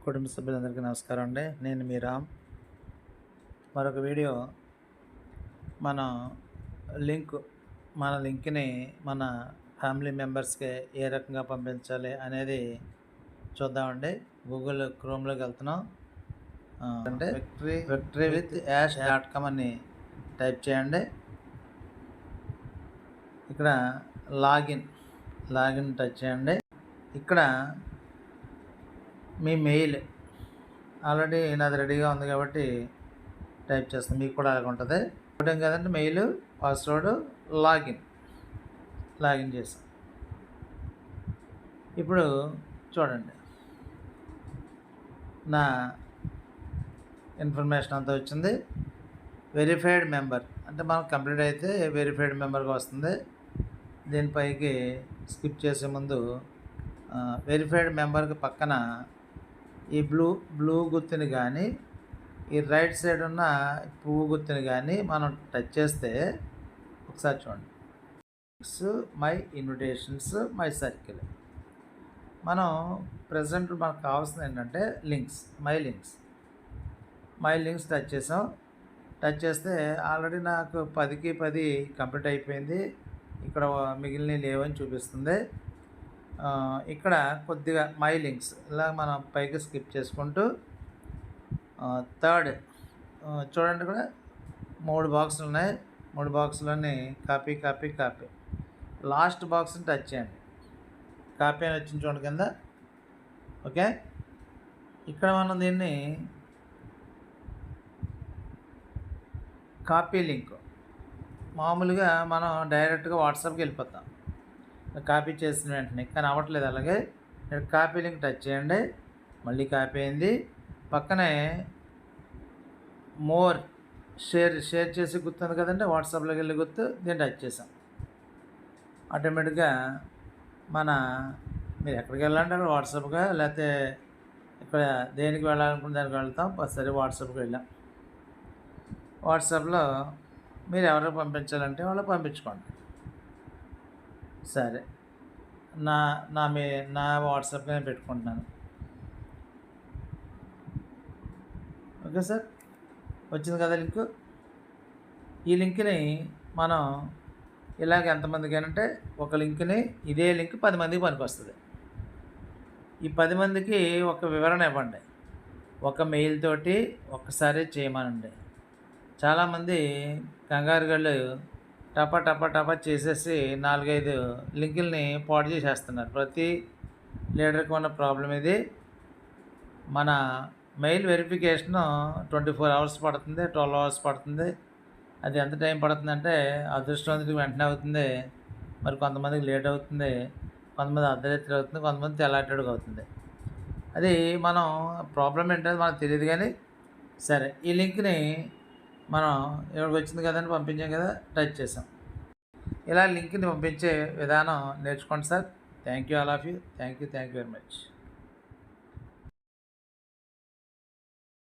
కుటుంబ సభ్యులందరికీ నమస్కారం అండి. నేను మీ రామ్. మరొక వీడియో మన లింక్ మన లింక్ని మన ఫ్యామిలీ మెంబర్స్కి ఏ రకంగా పంపించాలి అనేది చూద్దామండి. గూగుల్ క్రోమ్లోకి వెళ్తున్నాం. అంటే విక్టరీ విత్ యాష్.com అని టైప్ చేయండి. ఇక్కడ లాగిన్ టచ్ చేయండి. ఇక్కడ మీ మెయిల్ ఆల్రెడీ నాది రెడీగా ఉంది కాబట్టి టైప్ చేస్తాను. మీకు కూడా అలాగ ఉంటుంది. ఒకటేం కదంటే మెయిల్, పాస్వర్డ్, లాగిన్ చేసాం. ఇప్పుడు చూడండి, నా ఇన్ఫర్మేషన్ అంతా వచ్చింది. వెరిఫైడ్ మెంబర్ అంటే మనం కంప్లీట్ అయితే వెరిఫైడ్ మెంబర్గా వస్తుంది. దీనిపైకి స్కిప్ చేసే ముందు వెరిఫైడ్ మెంబర్కి పక్కన ఈ బ్లూ గుర్తుని కానీ ఈ రైట్ సైడ్ ఉన్న పువ్వు గుర్తుని కానీ మనం టచ్ చేస్తే ఒకసారి చూడండి, మై ఇన్విటేషన్స్, మై సర్కిల్. మనం ప్రజెంట్ మనకు కావాల్సింది ఏంటంటే మై లింక్స్ టచ్ చేసాం. టచ్ చేస్తే ఆల్రెడీ నాకు 10కి 10 కంప్లీట్ అయిపోయింది. ఇక్కడ మిగిలినవి లేవని చూపిస్తుంది. ఇక్కడ కొద్దిగా మై లింక్స్ ఇలా మనం పైకి స్కిప్ చేసుకుంటూ థర్డ్ చూడండి, ఇక్కడ 3 బాక్సులు ఉన్నాయి. 3 బాక్సులన్నీ కాపీ. లాస్ట్ బాక్స్ని టచ్ చేయండి. కాపీ అని వచ్చింది చూడండి కింద. ఓకే, ఇక్కడ మనం దీన్ని కాపీ లింక్ మామూలుగా మనం డైరెక్ట్గా వాట్సాప్కి వెళ్ళిపోతాం కాపీ చేసిన వెంటనే, కానీ అవ్వట్లేదు. అలాగే ఇక్కడ కాపీ లింక్ టచ్ చేయండి. మళ్ళీ కాపీ అయింది. పక్కనే మోర్ షేర్ చేసి గుర్తుంది కదండి, వాట్సాప్లోకి వెళ్ళి గుర్తు, దీన్ని టచ్ చేసాం. ఆటోమేటిక్గా మీరు ఎక్కడికి వెళ్ళాలంటే అక్కడ వాట్సాప్గా, లేకపోతే ఇక్కడ దేనికి వెళ్ళాలనుకున్న దానికి వెళ్తాం. సరే వాట్సాప్కి వెళ్ళాం. వాట్సాప్లో మీరు ఎవరికి పంపించాలంటే వాళ్ళు పంపించుకోండి. సరే, నా వాట్సాప్గా నేను పెట్టుకుంటున్నాను. ఓకే సార్, వచ్చింది కదా లింకు. ఈ లింక్ని మనం ఇలాగ ఎంతమందికి అంటే ఒక లింక్ని ఇదే లింక్ 10 మందికి పనికొస్తుంది. ఈ 10 మందికి ఒక వివరణ ఇవ్వండి. ఒక మెయిల్ తోటి ఒక్కసారి చేయమనండి. చాలామంది కంగారుగాళ్ళు టపా చేసేసి 4-5 లింకుల్ని పాడు చేసేస్తున్నారు. ప్రతి లీడర్కి ఉన్న ప్రాబ్లం ఇది. మన మెయిల్ వెరిఫికేషన్ 24 అవర్స్ పడుతుంది, 12 అవర్స్ పడుతుంది. అది ఎంత టైం పడుతుందంటే అదృష్టవంతుడికి వెంటనే అవుతుంది, మరి కొంతమందికి లేట్ అవుతుంది, కొంతమంది అర్ధరాత్రి అవుతుంది, కొంతమంది తెల్లాటడుగు అవుతుంది. అది మనం ప్రాబ్లం ఏంటో మనకు తెలియదు. కానీ సరే, ఈ లింక్ని మనం ఎవరికి వచ్చింది కదని పంపించాం కదా, టచ్ చేసాం. ఇలా లింక్ని పంపించే విధానం నేర్చుకోండి sir. Thank you all of you. Thank you very much.